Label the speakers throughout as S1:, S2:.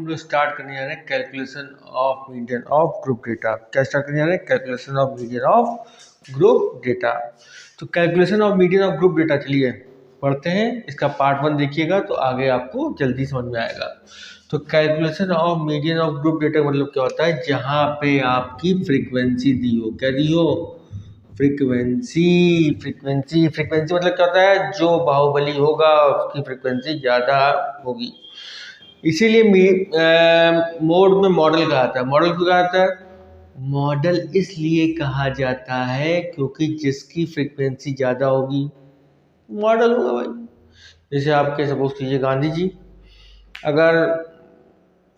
S1: हम लोग स्टार्ट करने जा रहे हैं calculation of median of group data. क्या स्टार्ट करने जा रहे हैं? Calculation of median of group data. तो calculation of median of group data, चलिए पढ़ते हैं। इसका पार्ट 1 देखिएगा तो आगे आपको जल्दी समझ में आएगा। तो calculation of median of group data मतलब क्या होता है? जहाँ पे आपकी फ्रीक्वेंसी दी हो। क्या दी हो? फ्रीक्वेंसी। फ्रीक्वेंसी मतलब क्या होता है? जो बाहुबली होगा उसकी फ्रीक्वेंसी ज़्यादा होगी, इसीलिए मोड में मॉडल कहा जाता है। मॉडल क्यों कहा जाता है? मॉडल इसलिए कहा जाता है क्योंकि जिसकी फ्रीक्वेंसी ज़्यादा होगी मॉडल होगा भाई। जैसे आपके सपोज कीजिए गांधी जी, अगर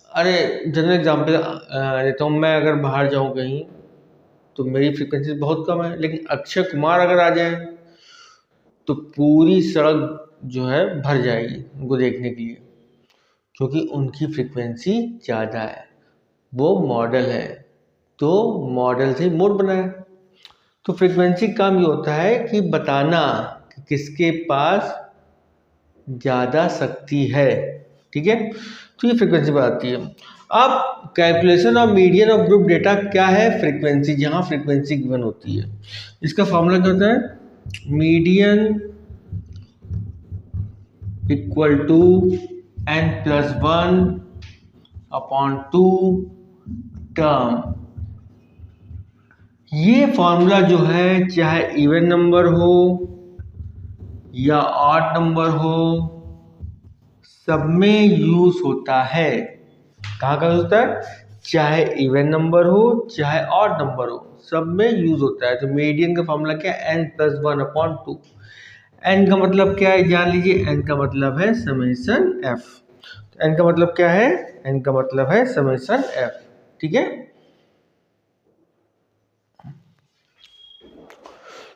S1: जनरल एग्जाम्पल देता हूँ, मैं अगर बाहर जाऊँ कहीं तो मेरी फ्रीक्वेंसी बहुत कम है, लेकिन अक्षय कुमार अगर आ जाए तो पूरी सड़क जो है भर जाएगी उनको देखने के लिए, क्योंकि उनकी फ्रीक्वेंसी ज़्यादा है, वो मॉडल है। तो मॉडल से मोड बना है। तो फ्रीक्वेंसी का काम ये होता है कि बताना कि किसके पास ज़्यादा शक्ति है, ठीक है। तो ये फ्रीक्वेंसी बताती है। अब calculation of median of group data क्या है? फ्रीक्वेंसी, जहाँ फ्रीक्वेंसी गिवन होती है। इसका फॉर्मूला क्या होता है? Median equal to n+1 upon 2 term. ये फॉर्मूला जो है चाहे इवन नंबर हो या ऑड नंबर हो, सब में यूज होता है। कहाँ का यूज होता है? चाहे इवन नंबर हो चाहे ऑड नंबर हो, सब में यूज होता है। तो मीडियन का फॉर्मूला क्या है? n+1 upon 2। n का मतलब क्या है जान लीजिए। n का मतलब है समेशन f। n का मतलब क्या है? n का मतलब है समेशन f, ठीक है।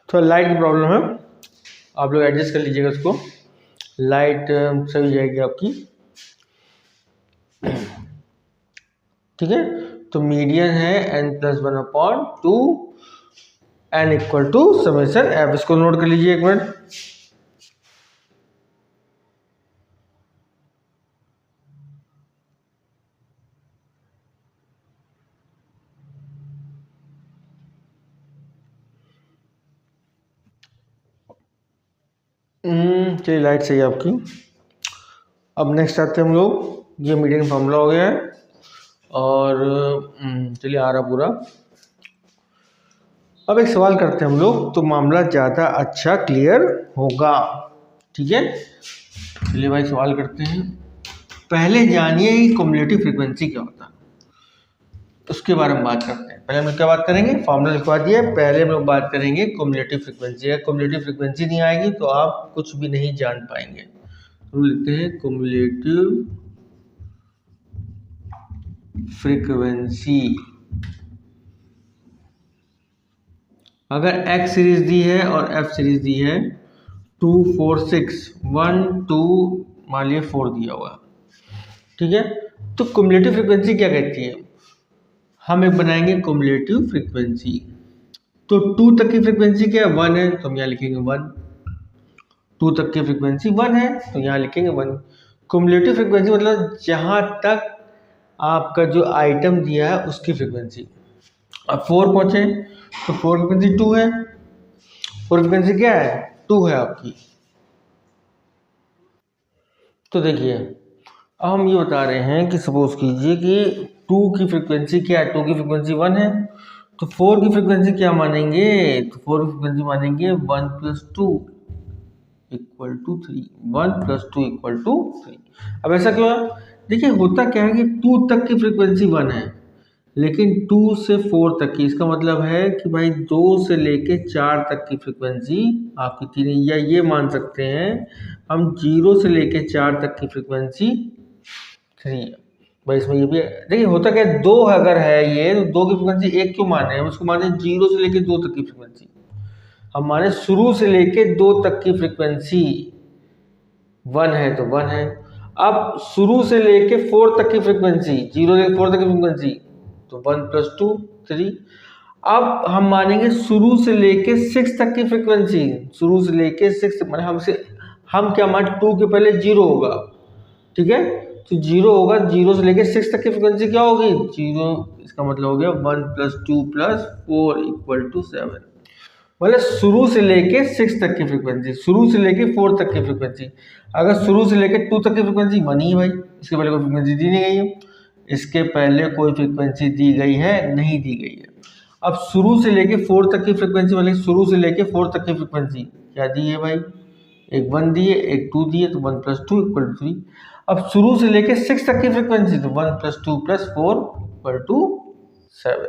S1: तो लाइट की प्रॉब्लम है, आप लोग एडजस्ट कर लीजिएगा उसको। लाइट सही जाएगी आपकी, ठीक है। तो मीडियन है n+1 upon 2, n equal to summation f। इसको नोट कर लीजिए एक मिनट। चलिए लाइट सही है आपकी। अब नेक्स्ट आते हैं हम लोग। ये मीडियन फॉर्मूला हो गया है और चलिए आ रहा पूरा। अब एक सवाल करते हैं हम लोग, तो मामला ज़्यादा अच्छा क्लियर होगा, ठीक है। चलिए भाई सवाल करते हैं। पहले जानिए कि क्युमुलेटिव फ्रीक्वेंसी क्या होता है, उसके बारे में बात करते हैं। पहले हम लोग क्या बात करेंगे? फॉर्मूला लिखवा दिया। पहले हम लोग बात करेंगे क्युमुलेटिव फ्रीक्वेंसी। अगर क्युमुलेटिव फ्रीक्वेंसी नहीं आएगी तो आप कुछ भी नहीं जान पाएंगे। तो लिखते हैं क्युमुलेटिव फ्रीक्वेंसी। अगर x सीरीज दी है और f सीरीज दी है, 2 4 6 1 2 मान लिया 4 दिया हुआ, ठीक है। तो क्युमुलेटिव फ्रीक्वेंसी क्या कहती है? हम एक बनाएंगे क्युमुलेटिव फ्रीक्वेंसी। तो 2 तक की फ्रीक्वेंसी क्या है? 1 है, तो हम यहाँ लिखेंगे 1। 2 तक की फ्रीक्वेंसी 1 है तो यहाँ लिखेंगे 1। क्युमुलेटिव फ्रीक्वेंसी मतलब जहाँ तक आपका जो आइटम दिया है उसकी फ्रीक्वेंसी। अब 4 पहुंचे तो 4 फ्रीक्वेंसी 2 है। 4 फ्रीक्वेंसी क्या है? 2 है आपकी। तो देखिए अब हम ये बता रहे हैं कि सपोज कीजिए कि 2 की फ्रीक्वेंसी क्या है? 2 की फ्रीक्वेंसी 1 है, तो 4 की फ्रीक्वेंसी क्या मानेंगे? तो 4 की फ्रीक्वेंसी मानेंगे 1 + 2 = 3। 1 + 2 = 3। अब ऐसा क्यों है? देखिए होता क्या है कि 2 तक की फ्रीक्वेंसी 1 है, लेकिन 2 से 4 तक की, इसका मतलब है कि भाई 2 से लेके 4 तक की फ्रीक्वेंसी आपकी 3 है। या ये मान सकते हैं हम 0 से लेके 4 तक की फ्रीक्वेंसी 3 है। भाई इसमें ये भी देखिए होता क्या है, 2 अगर है ये तो 2 की फ्रीक्वेंसी 1 क्यों मान रहे हैं? हम उसको माने 0 से लेके 2 तक की फ्रीक्वेंसी। हम माने शुरू से लेके 2 तक की फ्रीक्वेंसी 1 है तो 1 है। अब शुरू से लेके 4 तक की फ्रीक्वेंसी, 0 से 4 तक की फ्रीक्वेंसी, तो 1 + 2 3। अब हम मानेंगे शुरू से लेके 6 तक की फ्रीक्वेंसी। शुरू से लेके 6 माने हम क्या मान 2 के पहले 0 होगा, ठीक है। तो 0 होगा, 0 से लेके 6 तक की फ्रिक्वेंसी क्या होगी 0, इसका मतलब हो गया 1 + 2 + 4 = 7। मतलब शुरू से लेके 6 तक की फ्रिक्वेंसी, शुरू से लेके 4 तक की फ्रिक्वेंसी। अगर शुरू से लेके 2 तक की फ्रिक्वेंसी 1 ही है भाई, इसके पहले कोई फ्रिक्वेंसी दी नहीं गई है, इसके पहले कोई फ्रिक्वेंसी दी गई है नहीं दी गई है। अब शुरू से लेके 4 तक की फ्रिक्वेंसी, मतलब शुरू से लेके 4 तक की फ्रिक्वेंसी क्या दी है भाई, एक 1 दी है, एक 2 दी है, तो 1 + 2 = 3। अब शुरू से लेके 6 तक की फ्रिक्वेंसी, तो 1 + 2 + 4 = 7।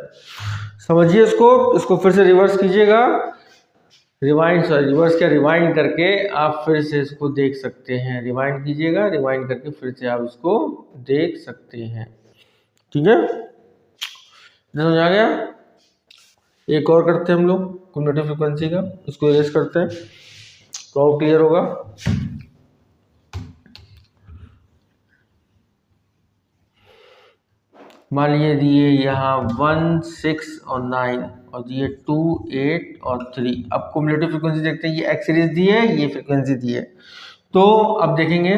S1: समझिए इसको फिर से रिवर्स कीजिएगा, रिवाइंड करके आप फिर से इसको देख सकते हैं। रिवाइंड कीजिएगा, रिवाइंड करके फिर से आप इसको देख सकते हैं। ठीक है, समझ आ गया। एक और करते हैं हम लोग क्युमुलेटिव फ्रिक्वेंसी का, इसको इरेज करते हैं तो और क्लियर होगा। मान लीजिए दिए यहाँ 1, 6 और 9 और दिए 2, 8 और 3। अब क्युमुलेटिव फ्रिक्वेंसी देखते हैं, ये एक्स सीरीज दी है, ये फ्रिक्वेंसी दी है। तो अब देखेंगे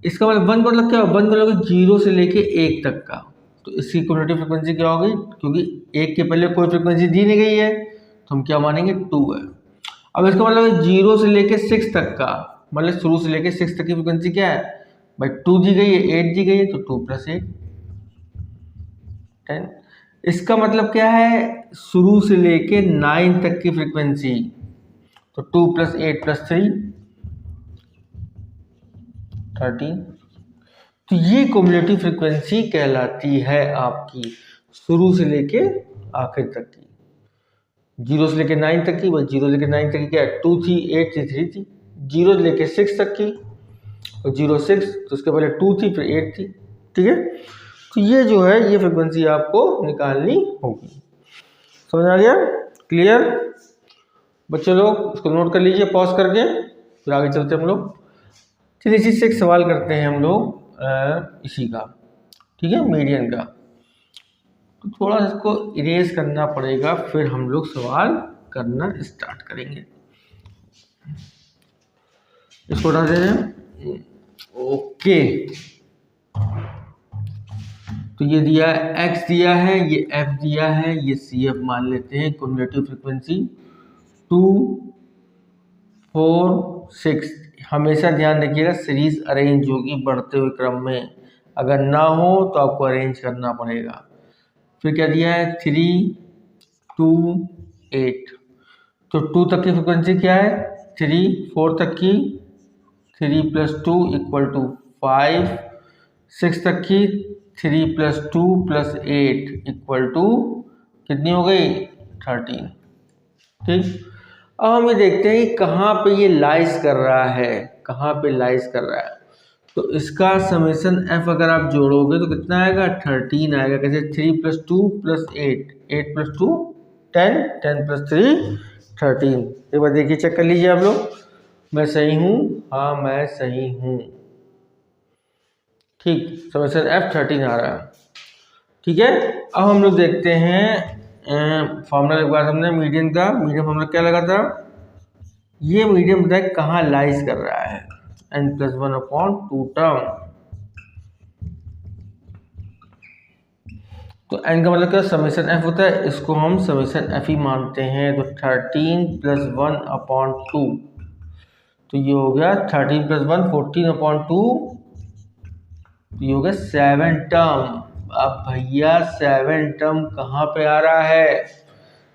S1: इसका मतलब 1 का मतलब क्या, 1 का मतलब 0 से लेके 1 तक का, तो इसकी क्युमुलेटिव फ्रिक्वेंसी क्या होगी, क्योंकि 1 के पहले कोई फ्रिक्वेंसी दी नहीं गई है तो हम क्या मानेंगे 2 है। अब इसका मतलब 0 से लेके 6 तक का, मतलब शुरू से लेके 6 तक की फ्रिक्वेंसी क्या है भाई, 2 दी गई है, 8 दी गई है, तो 2 + 8 10। इसका मतलब क्या है, शुरू से लेके 9 तक की फ्रीक्वेंसी, तो 2 + 8 + 3 13। तो ये क्युमुलेटिव फ्रीक्वेंसी कहलाती है आपकी शुरू से लेके आखिर तक की। 0 से लेके 9 तक की, वही 0 से लेके 9 तक की क्या है, 2 थी, 8 थी, 3 थी। 0 से लेके 6 तक की, और 0 6, तो उसके पहले 2 थी, फिर 8 थी। ठीक है, तो ये जो है ये फ्रिक्वेंसी आपको निकालनी होगी। समझ आ गया, क्लियर बच्चे लोग, इसको नोट कर लीजिए पॉज करके, फिर आगे चलते हम लोग। चलिए इसी से एक सवाल करते हैं हम लोग इसी का, ठीक है, मीडियन का। तो थोड़ा इसको इरेज करना पड़ेगा, फिर हम लोग सवाल करना स्टार्ट करेंगे। इसको हटा दे हैं, ओके। तो ये दिया है x दिया है, ये f दिया है, ये cf मान लेते हैं। Cumulative frequency 2, 4, 6। हमेशा ध्यान रखिएगा सीरीज अरेंज होगी बढ़ते हुए क्रम में, अगर ना हो तो आपको अरेंज करना पड़ेगा। फिर क्या दिया है 3, 2, 8। तो 2 तक की फ्रीक्वेंसी क्या है 3, 4 तक की 3 + 2 = 5, 6 तक की 3 + 2 + 8 = कितनी हो गई 13। ठीक, अब हम ये देखते हैं कि कहाँ पे ये लाइज कर रहा है, कहाँ पे लाइज कर रहा है। तो इसका समेशन f अगर आप जोड़ोगे तो कितना आएगा 13 आएगा। कैसे 3 + 2 + 8, 8 + 2 10, 10 + 3 13। एक बार देखिए, चेक कर लीजिए आप लोग, मैं सही हूँ, हाँ मैं सही हूँ। ठीक, समेशन f 13 आ रहा है। ठीक है, अब हम लोग देखते हैं फॉर्मूला एक बार हमने मीडियन का, मीडियन फॉर्मूला क्या लगा था, ये मीडियम बताए कहाँ लाइज कर रहा है, n+1/2 टर्म। तो n का मतलब क्या समेशन f होता है, इसको हम समेशन f ही मानते हैं। तो 13 + 1/2, तो ये हो गया 13 + 1 14/2, ये हो गया 7 टर्म। अब भैया 7 टर्म कहाँ पे आ रहा है,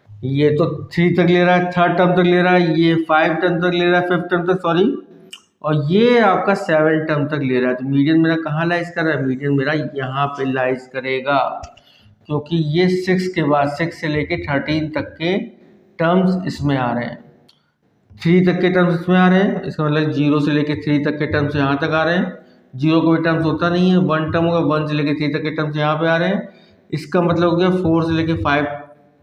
S1: ये तो 3 तक ले रहा है, 3rd टर्म तक ले रहा है, ये 5 टर्म तक ले रहा है, 5th टर्म तक, सॉरी, और ये आपका 7 टर्म तक ले रहा है। तो मीडियन मेरा कहाँ लाइज कर रहा है, मीडियन मेरा यहाँ पे लाइज करेगा, क्योंकि ये 6 के बाद 6 से लेके 13 तक के टर्म्स इसमें आ रहे हैं, 3 तक के टर्म्स इसमें आ रहे हैं। इसका मतलब 0 से लेके 3 तक के टर्म्स यहाँ तक आ रहे हैं। 0 कोई टर्म्स होता नहीं है, 1 टर्म होगा, 1 से लेके 3 तक के टर्म्स यहाँ पे आ रहे हैं। इसका मतलब हो गया 4 से लेके 5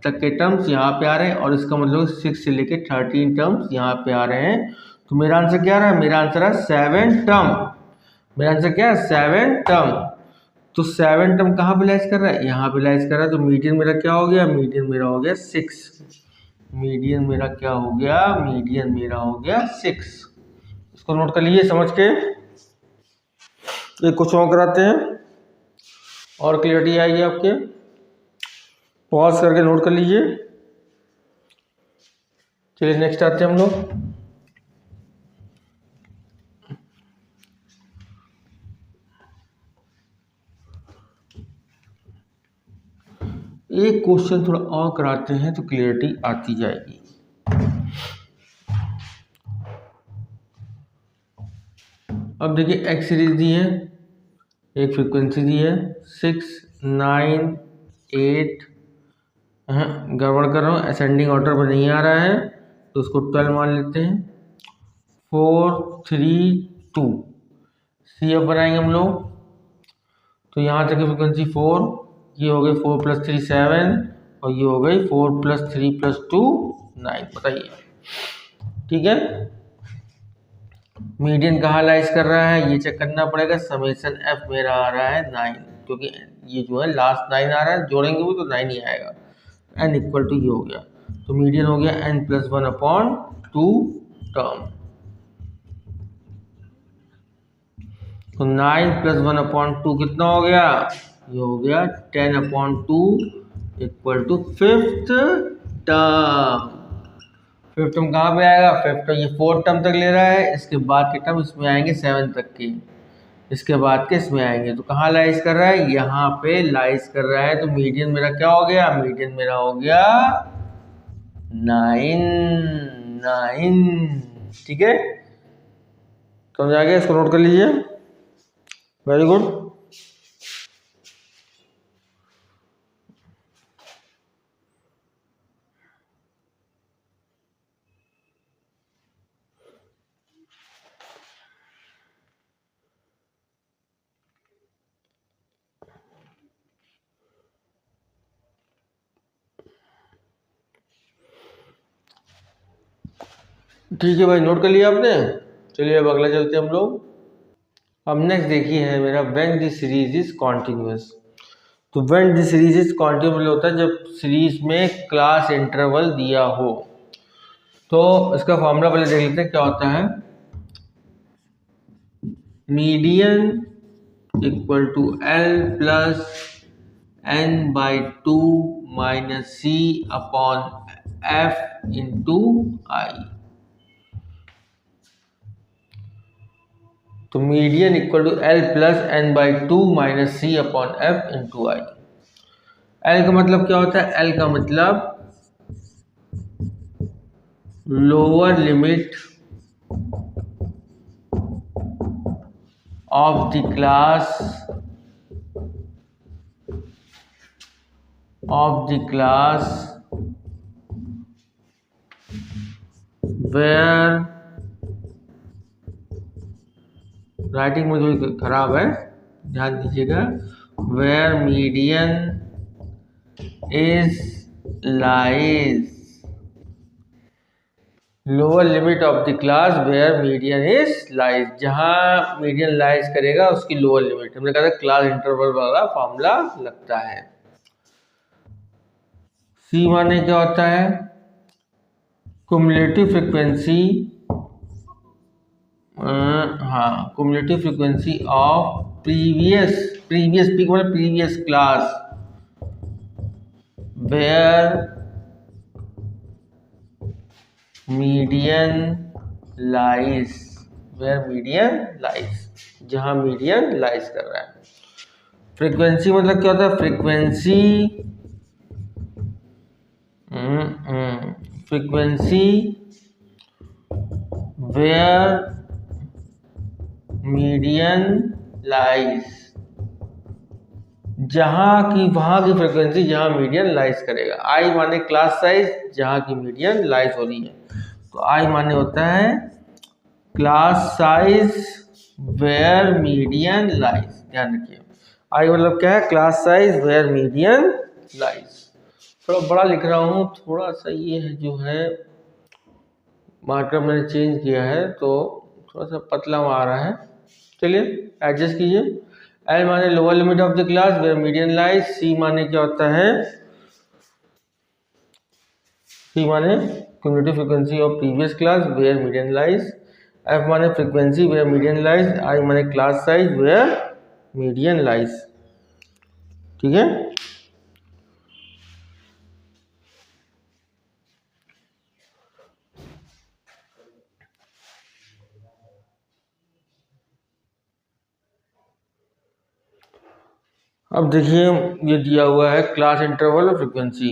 S1: तक के टर्म्स यहाँ पे आ रहे हैं, और इसका मतलब 6 से लेके 13 टर्म्स यहाँ पे आ रहे हैं। तो मेरा आंसर क्या रहा है, मेरा आंसर है 7 टर्म। मेरा आंसर क्या है 7 टर्म। तो 7 टर्म कहाँ पे लाइज कर रहा है, यहाँ पे लाइज कर रहा है। तो मीडियन मेरा क्या हो गया, मीडियन मेरा हो गया 6। मीडियन मेरा क्या हो गया, मीडियन मेरा हो गया 6। इसको नोट कर लीजिए समझ के। एक क्वेश्चन और कराते हैं और क्लियरिटी आएगी आपके। पॉज करके नोट कर लीजिए। चलिए नेक्स्ट आते हैं हम लोग। एक क्वेश्चन थोड़ा और कराते हैं तो क्लियरिटी आती जाएगी। अब देखिए एक्स सीरीज दी है, एक फ्रीक्वेंसी दी है 6, 9, 8, गड़बड़ कर रहा हूँ, असेंडिंग ऑर्डर में नहीं आ रहा है तो उसको 12 मान लेते हैं। 4, 3, 2 सी अब बनाएंगे हम लोग। तो यहाँ तक फ्रीक्वेंसी 4, ये हो गई 4 + 3 7 और ये हो गई 4 + 3 + 2 9। बताइए ठीक है। मीडियन कहाँ लाइज कर रहा है ये चेक करना पड़ेगा। समेशन एफ मेरा आ रहा है 9, क्योंकि ये जो है लास्ट 9 आ रहा है, जोड़ेंगे वो तो 9 ही आएगा। n इक्वल टू ये हो गया, तो मीडियन हो गया n+1/2 टर्म। तो 9+1/2 कितना हो गया, ये हो गया 10/2 equal to 5th term. 5th term कहाँ पे आएगा, 5th टर्म ये 4th टर्म तक ले रहा है, इसके बाद के टर्म इसमें आएंगे 7 तक के, इसके बाद के इसमें आएंगे। तो कहाँ लाइज कर रहा है, यहाँ पे लाइज कर रहा है। तो मीडियन मेरा क्या हो गया, मीडियन मेरा हो गया 9। ठीक है, समझ आ गया, इसको नोट कर लीजिए। Very good. ठीक है भाई, नोट कर लिया आपने। चलिए अब अगला चलते हैं हम लोग। अब नेक्स्ट देखिए है मेरा when the series is continuous. तो when the series is continuous होता है जब सीरीज में क्लास इंटरवल दिया हो। तो इसका फॉर्मूला पहले देख लेते हैं क्या होता है। Median equal to L + n/2 - C/F × I। तो median equal to L + n/2 - C/F × I। L का मतलब क्या होता है, L का मतलब lower limit of the class where, writing में जो खराब है ध्यान दीजिएगा, where median is lies, lower limit of the class where median is lies, जहां मीडियन लाइज करेगा उसकी लोअर लिमिट। हमने कहा था क्लास इंटरवल वाला फॉर्मूला लगता है। सी माने क्या होता है, cumulative frequency, cumulative frequency of previous peak मतलब previous class where median lies, जहां मीडियन लाइज कर रहा है। फ्रीक्वेंसी मतलब क्या होता है, फ्रीक्वेंसी वेयर मीडियन लाइज, वहां की फ्रीक्वेंसी जहां मीडियन लाइज करेगा। आई माने क्लास साइज जहां की मीडियन लाइज हो रही है, तो आई माने होता है class size where median lies. ध्यान रखिए, आई मतलब क्या है, class size where median lies. थोड़ा बड़ा लिख रहा हूँ, थोड़ा सा ये है जो है मार्कर मैंने चेंज किया है तो थोड़ा सा पतला आ रहा है। चलिए एडजस्ट कीजिए। L माने lower limit of the class where median lies, C माने क्या होता है, C माने cumulative frequency of previous class where median lies, F माने frequency where median lies, I माने class size where median lies, ठीक है। अब देखिए ये दिया हुआ है क्लास इंटरवल और फ्रिक्वेंसी।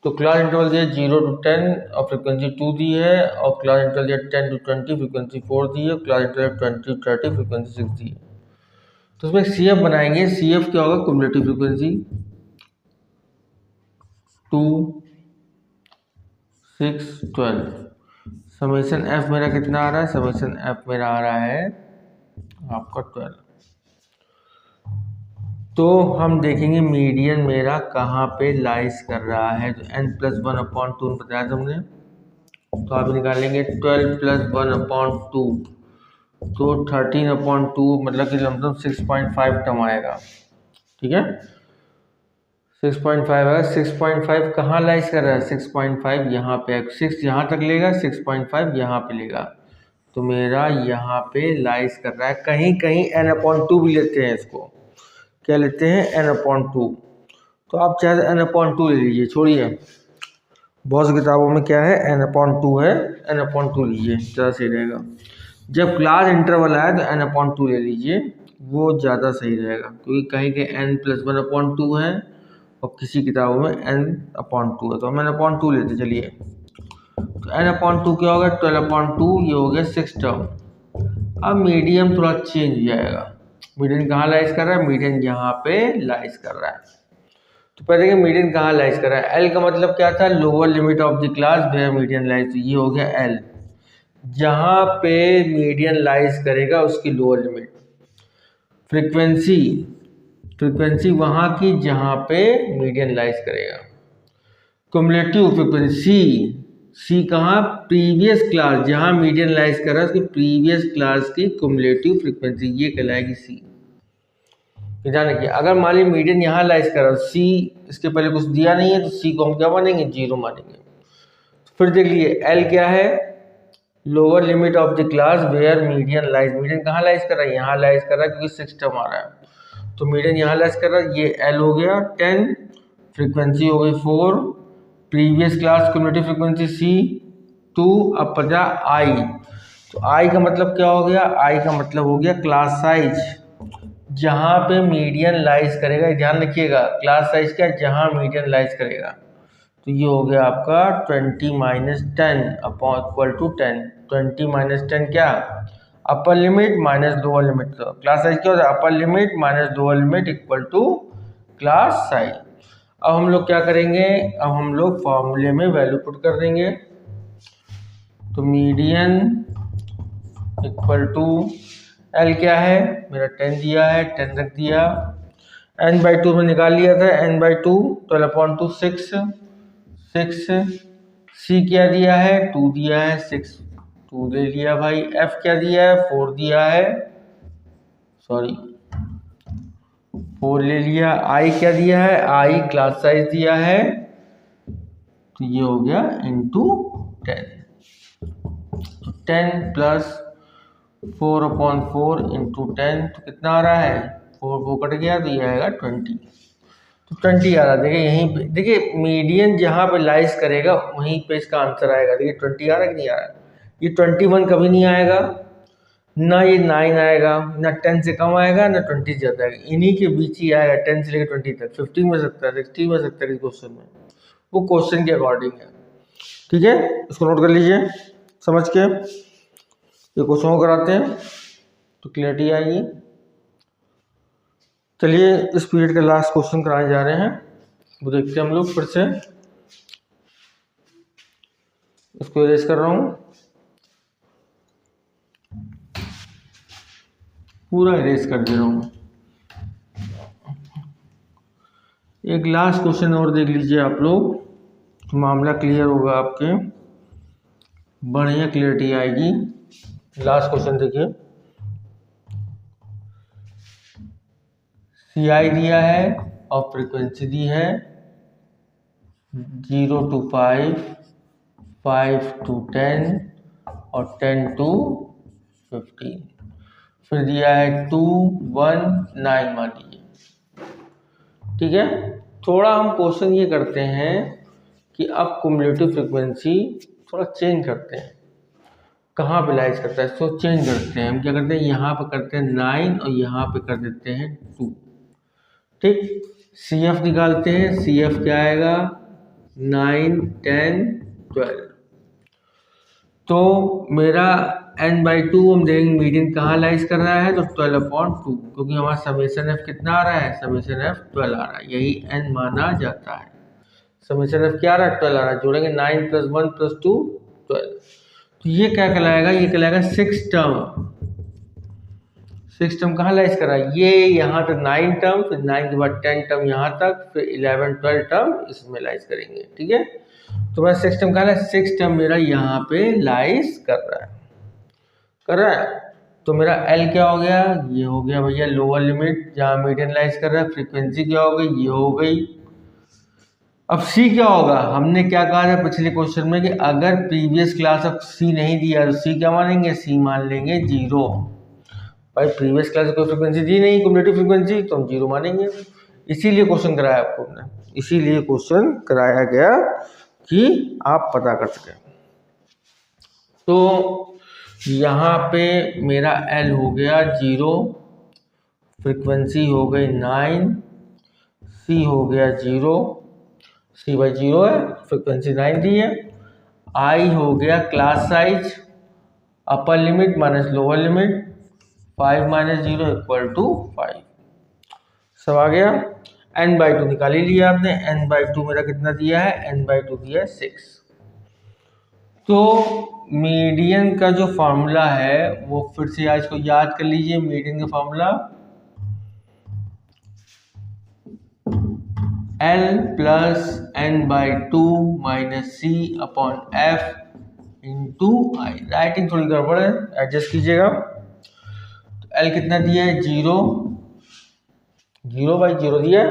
S1: तो क्लास इंटरवल दिया 0 to 10 और फ्रिक्वेंसी 2 दी है, और क्लास इंटरवल दिया 10 to 20 फ्रिक्वेंसी 4 दी है, क्लास इंटरवल 20 to 30 फ्रिक्वेंसी 6 दी है। तो उसमें CF बनाएंगे। CF क्या होगा? Cumulative frequency 2 6 12। समेशन F मेरा कितना आ रहा है? समेशन F मेरा आ रहा है आपका 12। तो हम देखेंगे मीडियन मेरा कहाँ पे लाइज कर रहा है। तो n+1/2 बताया था हमने, तो आप निकालेंगे 12 + 1/2, तो 13/2 मतलब कि लमसम 6.5 टर्म आएगा, ठीक है। 6.5 आएगा। 6.5 कहाँ लाइज कर रहा है? 6.5 यहाँ पे, 6 यहाँ तक लेगा, 6.5 यहाँ पे लेगा, तो मेरा यहाँ पे लाइज कर रहा है। कहीं कहीं n/2 भी लेते हैं इसको, क्या लेते हैं? n/2। तो आप चाहे n/2 ले लीजिए, छोड़िए, बहुत सी किताबों में क्या है? n/2 है, n/2 लीजिए, ज़्यादा सही रहेगा। जब क्लास इंटरवल आए तो n/2 ले लीजिए, वो ज़्यादा सही रहेगा, क्योंकि कहीं के n+1/2 है और किसी किताबों में n/2 है, तो हम n/2 लेते चलिए। तो n/2 क्या होगा? 12/2, ये हो गया 6 टर्म। अब मीडियम थोड़ा चेंज हो जाएगा। मीडियन कहाँ लाइज कर रहा है? मीडियन यहाँ पे लाइज कर रहा है। तो पहले देखिए मीडियन कहाँ लाइज कर रहा है। एल का मतलब क्या था? Lower limit of the class where median lies. तो ये हो गया एल, जहाँ पे मीडियन लाइज करेगा उसकी लोअर लिमिट। फ्रीक्वेंसी, फ्रीक्वेंसी वहाँ की जहाँ पे मीडियन लाइज करेगा। क्युमुलेटिव फ्रीक्वेंसी, सी कहाँ? प्रीवियस क्लास, जहाँ मीडियन लाइज कर रहा है उसकी प्रीवियस क्लास की क्युमुलेटिव फ्रीक्वेंसी, ये कहलाएगी सी। ध्यान रखिए, अगर मान लीजिए मीडियन यहाँ लाइज कर रहा है, सी इसके पहले कुछ दिया नहीं है, तो सी को हम क्या मानेंगे? 0 मानेंगे। फिर देख लीजिए एल क्या है? Lower limit of the class where median lies. Median कहाँ लाइज कर रहा है? यहाँ लाइज कर रहा है, क्योंकि 6 टर्म आ रहा है, तो मीडियन यहाँ लाइज कर रहा है। ये एल हो गया 10, फ्रीक्वेंसी हो गई 4, प्रीवियस क्लास क्युमुलेटिव फ्रीक्वेंसी सी 2, अब बचा आई। तो आई का मतलब क्या हो गया? आई का मतलब हो गया क्लास साइज, जहाँ पे मीडियन लाइज करेगा। ध्यान रखिएगा, क्लास साइज क्या? जहाँ मीडियन लाइज करेगा। तो ये हो गया आपका 20 - 10 अपॉन इक्वल टू 10। 20 - 10 क्या? Upper limit minus lower limit. तो क्लास साइज क्या होता है? Upper limit minus lower limit equal to class size. अब हम लोग क्या करेंगे? अब हम लोग फॉर्मूले में वैल्यू पुट कर देंगे। तो मीडियन इक्वल टू एल क्या है? मेरा 10 दिया है, 10 रख दिया, n/2 में निकाल लिया था, n/2 12/2 6। सी क्या दिया है? 2 दिया है, 6 2 ले लिया भाई। एफ क्या दिया है? 4 दिया है, सॉरी 4 ले लिया। आई क्या दिया है? आई क्लास साइज दिया है, तो ये हो गया इंटू 10। 10 + 4/4 इंटू 10, तो कितना आ रहा है? 4 कट गया, तो ये आएगा 20। तो 20 आ रहा है। देखिए यहीं पे, देखिए मीडियन जहाँ पे लाइज करेगा वहीं पे इसका आंसर आएगा। देखिए 20 आ रहा है कि नहीं आ रहा है? ये 21 कभी नहीं आएगा, ना ये 9 आएगा, ना 10 से कम आएगा, ना 20 से ज़्यादा आएगा। इन्हीं के बीच ही आएगा, 10 से लेकर 20 तक। 15 में सकता है, 16 में सकता है इस क्वेश्चन में, वो क्वेश्चन के अकॉर्डिंग है, ठीक है। इसको नोट कर लीजिए समझ के। ये क्वेश्चन कराते हैं तो क्लियरिटी आएगी। चलिए इस पीरियड का लास्ट क्वेश्चन कराने जा रहे हैं, वो देखते हैं हम लोग। फिर से इसको इरेज कर रहा हूँ, पूरा इरेज कर दे रहा हूँ। एक लास्ट क्वेश्चन और देख लीजिए आप लोग, तो मामला क्लियर होगा आपके, बढ़िया क्लियरिटी आएगी। लास्ट क्वेश्चन देखिए, CI दिया है और फ्रीक्वेंसी दी है 0 to 5, 5 to 10 और 10 to 15। फिर दिया है 2 1 9 मान लीजिए। ठीक है, थोड़ा हम क्वेश्चन ये करते हैं कि अब कुमुलेटिव फ्रीक्वेंसी थोड़ा चेंज करते हैं, कहाँ पे लाइज करता है, तो चेंज करते हैं। हम क्या करते हैं, यहाँ पे करते हैं 9 और यहाँ पे कर देते हैं 2। ठीक, CF निकालते हैं। CF क्या आएगा, 9 10 12। तो मेरा n/2 हम देखेंगे मीडियन कहाँ लाइज कर रहा है, तो 12/2, क्योंकि हमारा समेशन F कितना आ रहा है, समेशन F 12 आ रहा है, यही n माना जाता है। समेशन F क्या आ रहा है, 12 आ रहा है। जोड़ेंगे 9 + 1 + 2 12। तो ये क्या कहलाएगा, ये कहलाएगा 6 टर्म। 6 टर्म कहाँ लाइज करा, ये यहाँ तक 9 टर्म, फिर 9 के बाद 10 टर्म यहाँ तक, फिर 11 12 टर्म इसमें लाइज करेंगे। ठीक है, तो मेरा 6 टर्म कहाँ है, 6 टर्म मेरा यहाँ पे लाइज कर रहा है। तो मेरा L क्या हो गया, ये हो गया भैया लोअर लिमिट जहाँ मीडियन लाइज कर रहा है। फ्रीक्वेंसी क्या हो गई, ये हो गई। अब C क्या होगा, हमने क्या कहा था पिछले क्वेश्चन में कि अगर प्रीवियस क्लास अब C नहीं दिया तो C क्या मानेंगे, C मान लेंगे 0। भाई प्रीवियस क्लास कोई फ्रीक्वेंसी दी नहीं, कुमुलेटिव फ्रीक्वेंसी, तो हम 0 मानेंगे। इसीलिए क्वेश्चन कराया आपको हमने, इसीलिए क्वेश्चन कराया गया कि आप पता कर सकें। तो यहाँ पे मेरा L हो गया 0, फ्रीक्वेंसी हो गई 9, C हो गया 0, C/0 है, फ्रीक्वेंसी 9 दी है। I हो गया क्लास साइज, अपर लिमिट माइनस लोअर लिमिट, 5 - 0 = 5। सब आ गया। n/2 निकाल ही लिया आपने, n/2 मेरा कितना दिया है, n/2 दिया है 6। तो मीडियन का जो फार्मूला है वो फिर से आज को याद कर लीजिए। मीडियन का formula L + n/2 - C/F × I। Writing थोड़ी गड़बड़ है, एडजस्ट कीजिएगा। L कितना दिया है, 0, 0/0 दिया है।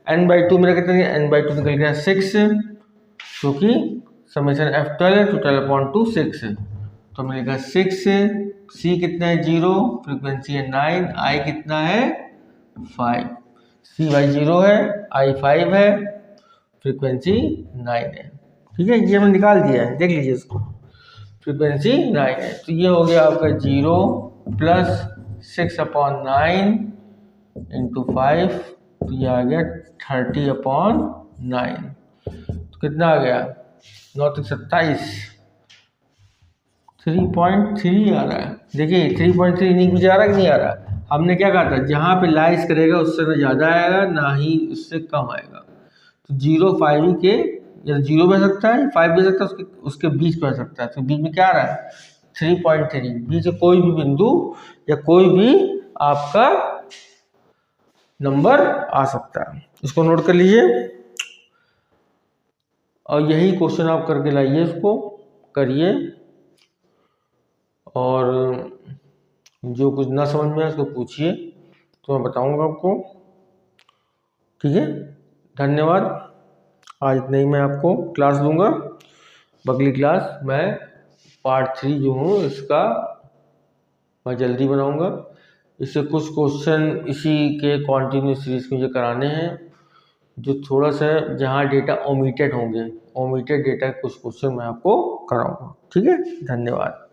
S1: n/2 मेरा कितना दिया, n/2 निकल गया 6, क्योंकि समेशन F 12 है तो 12/2 6 है, तो मिलेगा 6। C कितना है, 0, फ्रीक्वेंसी है 9, I कितना है 5, C/0 है, I 5 है, फ्रीक्वेंसी 9 है। ठीक है, ये हमने निकाल दिया है, देख लीजिए इसको, फ्रीक्वेंसी 9 है। तो ये हो गया आपका 0 + 6/9 × 5, तो ये आ गया 30/9। तो कितना आ गया, 9 × 27, 3.3 आ रहा है। देखिए 3.3 नहीं कुछ आ रहा कि नहीं आ रहा। हमने क्या कहा था, जहाँ पे लाइज करेगा उससे ना ज़्यादा आएगा ना ही उससे कम आएगा। तो 0 5 के, या 0 भी आ सकता है, 5 भी आ सकता है, उसके बीच में आ सकता है। तो बीच में क्या आ रहा है, 3.3। बीच में कोई भी बिंदु या कोई भी आपका नंबर आ सकता है, इसको नोट कर लीजिए। और यही क्वेश्चन आप करके लाइए, इसको करिए, और जो कुछ ना समझ में आए उसको पूछिए, तो मैं बताऊंगा आपको। ठीक है, धन्यवाद। आज इतना ही मैं आपको क्लास दूंगा। अगली क्लास मैं पार्ट 3 जो हूँ इसका मैं जल्दी बनाऊंगा। इससे कुछ क्वेश्चन इसी के कॉन्टिन्यू सीरीज मुझे कराने हैं, जो थोड़ा सा जहाँ डेटा ओमिटेड होंगे, ओमिटेड डेटा कुछ क्वेश्चन मैं आपको कराऊंगा। ठीक है, धन्यवाद।